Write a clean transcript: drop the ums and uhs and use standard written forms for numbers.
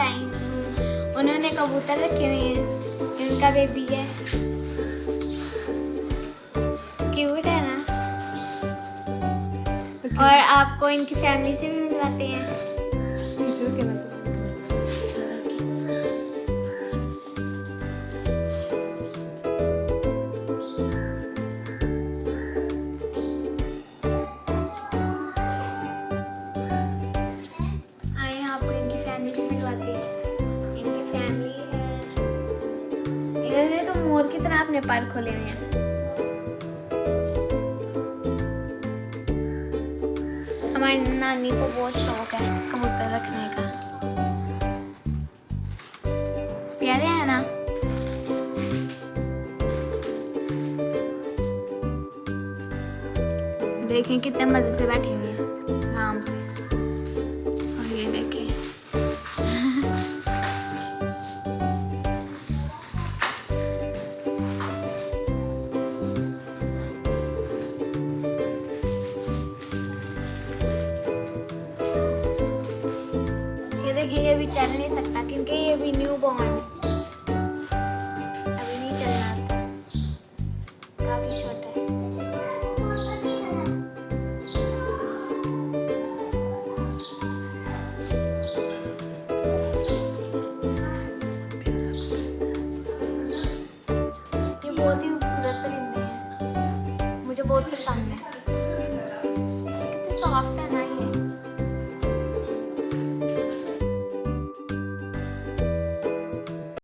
लाई हूँ। उन्होंने कबूतर रखे हुए हैं, उनका बेबी है, क्यूट है ना। और आपको इनकी फैमिली से भी मिलवाते हैं। आए आपको इनकी फैमिली से मिलवाते हैं। इनकी फैमिली है, इन्होंने तो मोर की तरह अपने पर खोले हुए हैं। हमारी नानी को बहुत शौक है कबूतर रखने का। प्यारे है ना। देखें कितने मजे से बैठे हुए हैं आराम से। और ये देखें ये भी चल नहीं सकता क्योंकि ये भी न्यू बॉर्न है, अभी नहीं चलना आता, काफी छोटा है। ये बहुत ही खूबसूरत परिंदे हैं, मुझे बहुत पसंद है, कितने सॉफ्ट है।